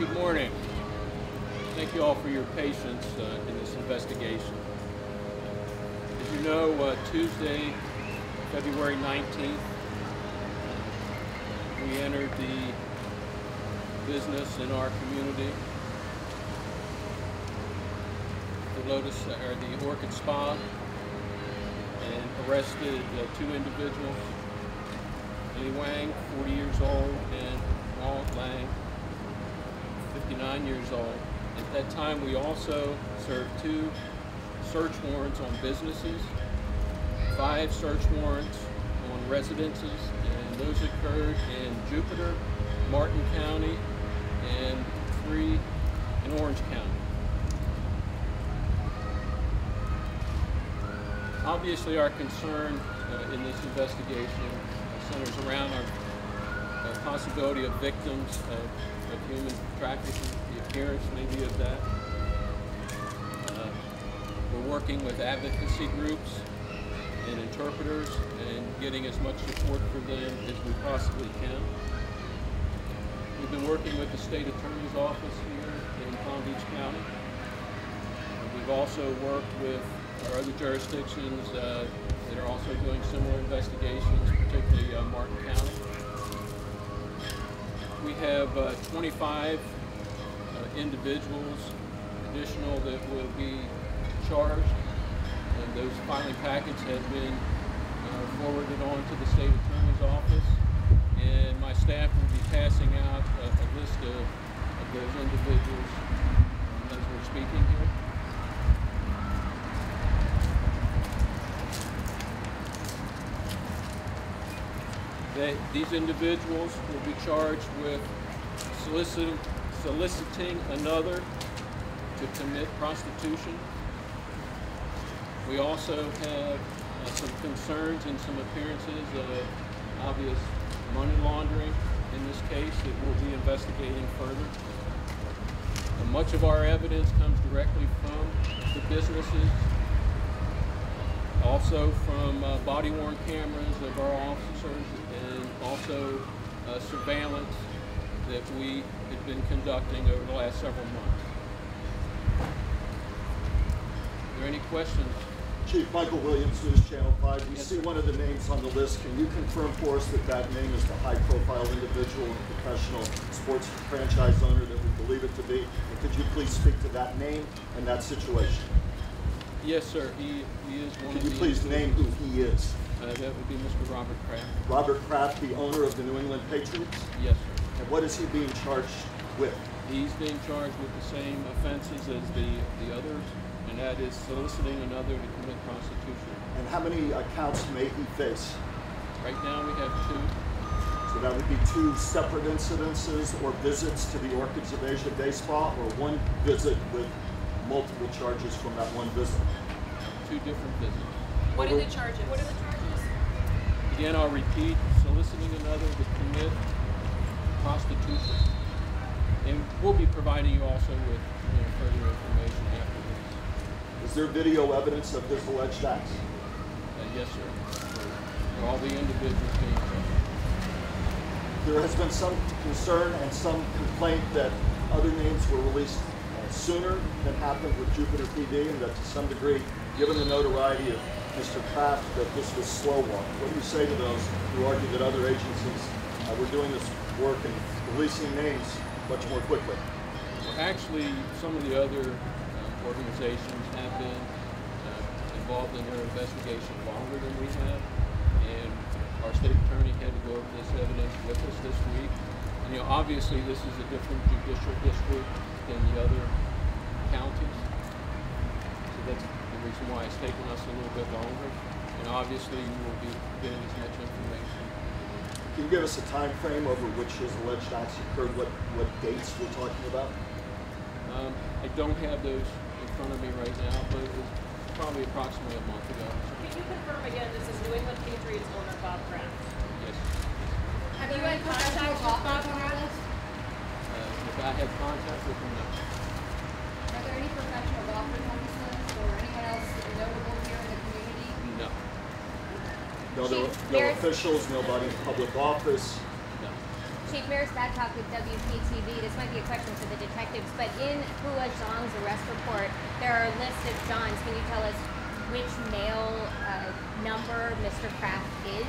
Good morning. Thank you all for your patience in this investigation. As you know, Tuesday, February 19th, we entered the business in our community, the Orchid Spa, and arrested two individuals, Li Wang, 40 years old, and Walt Lang, 59 years old. At that time, we also served 2 search warrants on businesses, 5 search warrants on residences, and those occurred in Jupiter, Martin County, and 3 in Orange County. Obviously, our concern in this investigation centers around our possibility of victims of human trafficking, the appearance maybe of that. We're working with advocacy groups and interpreters and getting as much support for them as we possibly can. We've been working with the state attorney's office here in Palm Beach County. We've also worked with our other jurisdictions that are also doing similar investigations, particularly Martin County. We have 25 individuals additional that will be charged, and those filing packets have been forwarded on to the state attorney's office, and my staff will be passing out a list of those individuals as we're speaking here. These individuals will be charged with soliciting another to commit prostitution. We also have some concerns and some appearances of obvious money laundering in this case that we'll be investigating further. Much of our evidence comes directly from the businesses, also from body-worn cameras of our officers, and also surveillance that we have been conducting over the last several months. Are there any questions? Chief Michael Williams, News Channel 5. We see one of the names on the list. Can you confirm for us that that name is the high-profile individual and professional sports franchise owner that we believe it to be? And could you please speak to that name and that situation? Yes, sir. He is one of the... Could you please name who he is? That would be Mr. Robert Kraft. Robert Kraft, the owner of the New England Patriots? Yes, sir. And what is he being charged with? He's being charged with the same offenses as the others, and that is soliciting another to commit prostitution. And how many counts may he face? Right now we have 2. So that would be 2 separate incidences or visits to the Orchids of Asia Day Spa, or 1 visit with multiple charges from that 1 visit? 2 different visits. What are the charges? What are the charges? Again, I'll repeat, soliciting another to commit prostitution. And we'll be providing you also with further information afterwards. Is there video evidence of this alleged acts? Yes, sir. For all the individuals being charged. There has been some concern and some complaint that other names were released sooner than happened with Jupiter PD, and that to some degree, given the notoriety of Mr. Kraft, that this was slow walk. What do you say to those who argue that other agencies were doing this work and releasing names much more quickly? Well, actually, some of the other organizations have been involved in their investigation longer than we have, and our state attorney had to go over this evidence with us this week. And, obviously this is a different judicial district than the other counties, so that's the reason why it's taken us a little bit longer. And obviously you will be getting as much information. Can you give us a time frame over which his alleged acts occurred? What dates we're talking about? I don't have those in front of me right now, but it was probably approximately a month ago. Can you confirm again, this is New England Patriots owner Bob Kraft? Yes. Have you had contact with Bob Kraft? If I had contact with him, no. Are there any professional golfers on this list, or anyone else notable here in the community? No. No officials, nobody in public office. No. Chief, Mayor Babcock with WPTV. This might be a question for the detectives, but in Hua Zhang's arrest report, there are a list of Johns. Can you tell us which male number Mr. Kraft is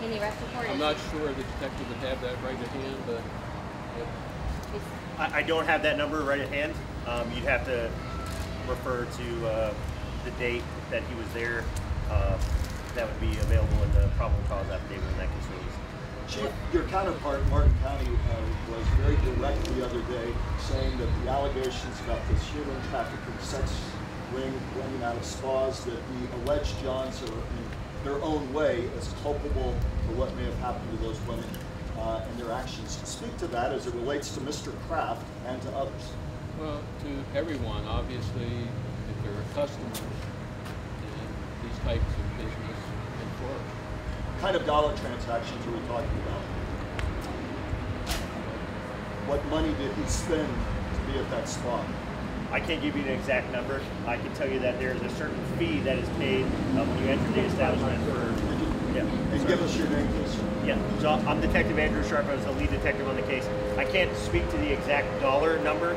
in the arrest report? I'm not sure the detective would have that right at hand, but I don't have that number right at hand. You'd have to refer to the date that he was there. That would be available in the probable cause affidavit when that gets released. Chief, your counterpart, Martin County, was very direct the other day, saying that the allegations about this human trafficking sex ring running out of spas, that the alleged Johns are in their own way as culpable for what may have happened to those women and their actions. Speak to that as it relates to Mr. Kraft and to others. well, to everyone, obviously, if there are customers in these types of business in Florida. What kind of dollar transactions are we talking about? What money did he spend to be at that spa? I can't give you an exact number. I can tell you that there is a certain fee that is paid when you enter the establishment for. Yeah. And give us your name, please, sir. Yeah. So I'm Detective Andrew Sharp. I was the lead detective on the case. I can't speak to the exact dollar number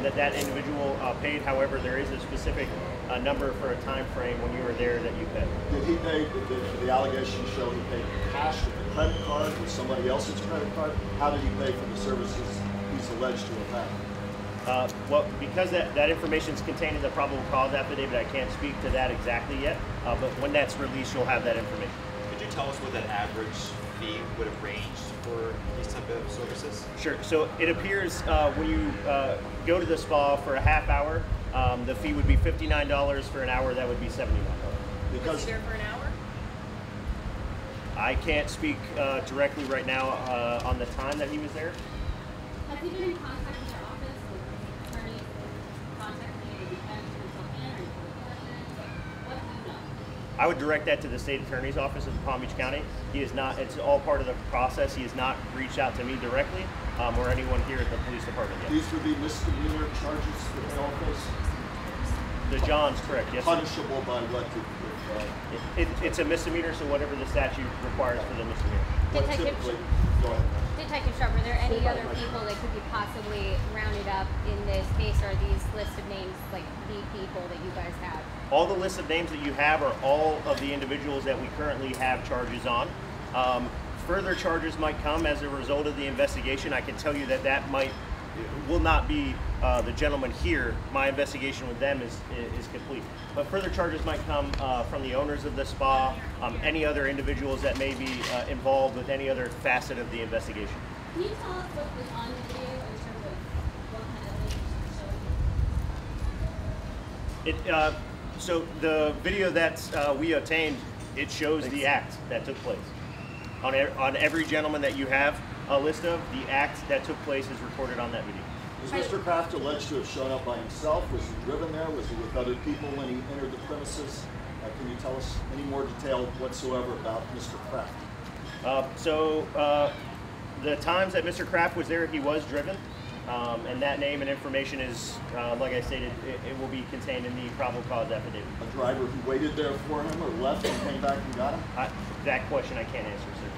that individual paid. However, there is a specific number for a time frame when you were there that you paid. Did he pay? Did the allegations show he paid cash with a credit card with somebody else's credit card? How did he pay for the services he's alleged to have had? Well, because that information is contained in the probable cause affidavit, I can't speak to that exactly yet. But when that's released, you'll have that information. Could you tell us what that average fee would have ranged for these type of services? Sure. So it appears when you go to the spa for a half hour, the fee would be $59. For an hour, that would be $79. Was he there for an hour? I can't speak directly right now on the time that he was there. Has he been in contact with your office, with attorneys, contacting you, defense, or what do you know? I would direct that to the state attorney's office of Palm Beach County. He is not, it's all part of the process. He has not reached out to me directly or anyone here at the police department yet. These would be misdemeanor charges that they all face? The Johns, correct, yes. Sir. Punishable by what? It's a misdemeanor, so whatever the statute requires for the misdemeanor. What Detective, typically? Go ahead. Detective Sharp, are there any other people that could be possibly rounded up in this case, or are these lists of names like the people that you guys have? All the list of names that you have are all of the individuals that we currently have charges on. Further charges might come as a result of the investigation. I can tell you that will not be the gentleman here. My investigation with them is complete. But further charges might come from the owners of the spa, any other individuals that may be involved with any other facet of the investigation. Can you tell us what was on the video in terms of what kind of things you showed? So the video that we obtained, it shows the act that took place. On every gentleman that you have a list of, the act that took place is recorded on that video. Was Mr. Kraft alleged to have shown up by himself? Was he driven there? Was he with other people when he entered the premises? Can you tell us any more detail whatsoever about Mr. Kraft? The times that Mr. Kraft was there, he was driven. And that name and information is, like I stated, it will be contained in the probable cause affidavit. A driver who waited there for him or left and came back and got him? That question I can't answer, sir.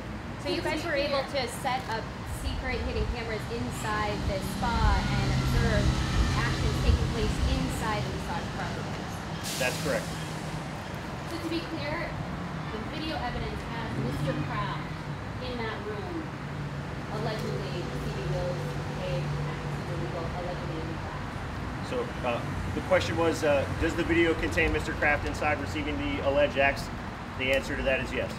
So you guys were able to set up secret hidden cameras inside the spa and observe actions taking place inside the massage parlor. That's correct. So to be clear, the video evidence has Mr. Kraft in that room, allegedly receiving those paid acts illegal, allegedly in Kraft. So the question was, does the video contain Mr. Kraft inside receiving the alleged acts? The answer to that is yes.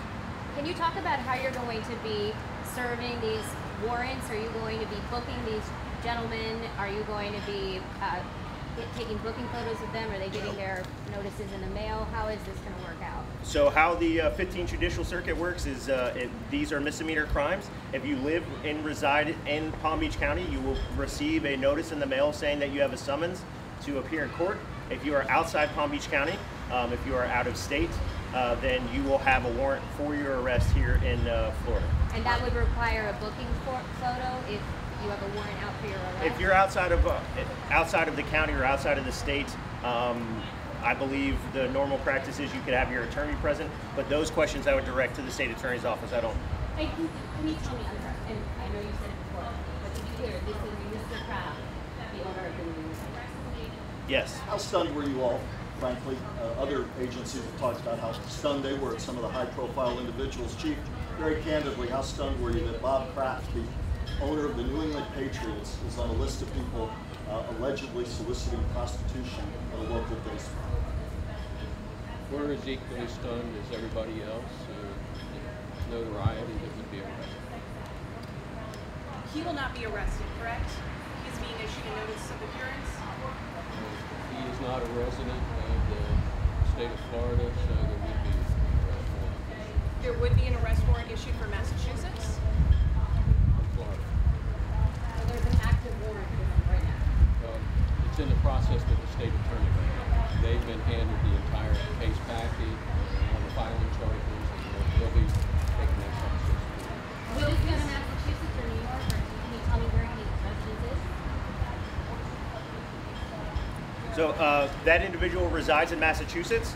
Can you talk about how you're going to be serving these warrants? Are you going to be booking these gentlemen? Are you going to be taking booking photos of them? Are they getting their notices in the mail? How is this going to work out? So how the 15th Judicial Circuit works is these are misdemeanor crimes. If you live and reside in Palm Beach County, you will receive a notice in the mail saying that you have a summons to appear in court. If you are outside Palm Beach County, if you are out of state, then you will have a warrant for your arrest here in Florida. And that would require a booking photo if you have a warrant out for your arrest? If you're outside of the county or outside of the state, I believe the normal practice is you could have your attorney present, but those questions I would direct to the state attorney's office. I don't. Hey, can you tell me, I'm sorry, and I know you said it before, clear, this is Mr. Kraft, the owner of the New England Patriots. Yes. How stunned were you all, frankly? Other agencies have talked about how stunned they were at some of the high-profile individuals. Chief, very candidly, how stunned were you that Bob Kraft, the owner of the New England Patriots, is on a list of people allegedly soliciting prostitution at a local baseball? We're as equally stunned as everybody else. Notoriety that would be arrested. He will not be arrested, correct? He's being issued a notice of appearance. He is not a resident of the state of Florida, so there would be an arrest warrant issued There would be an arrest warrant issued for Massachusetts. in Florida. So there's an active warrant for him right now. It's in the process with the state attorney right now. They've been handed the entire case package on the filing charges, and they'll be taking that process. Will this go to Massachusetts or New York, or can you tell me where his residence is? So that individual resides in Massachusetts,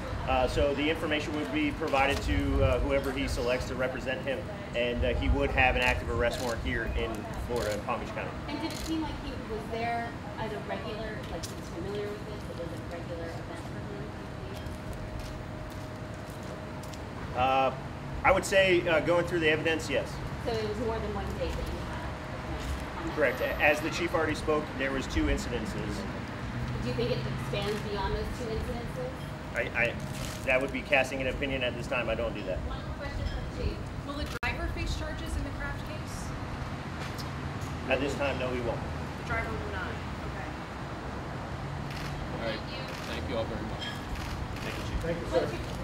so the information would be provided to whoever he selects to represent him, and he would have an active arrest warrant here in Florida, in Palm Beach County. And did it seem like he was there as a regular, like he was familiar with this, it was a regular event for him? I would say going through the evidence, yes. So it was more than one date that you had? on that. Correct. As the chief already spoke, there was 2 incidences. Do you think it expands beyond those 2 incidences? That would be casting an opinion at this time. I don't do that. One question for the chief. Will the driver face charges in the Kraft case? At this time, no, he won't. The driver will not. Okay. All right. Thank you all very much. Thank you, Chief. Thank you, What's sir. your,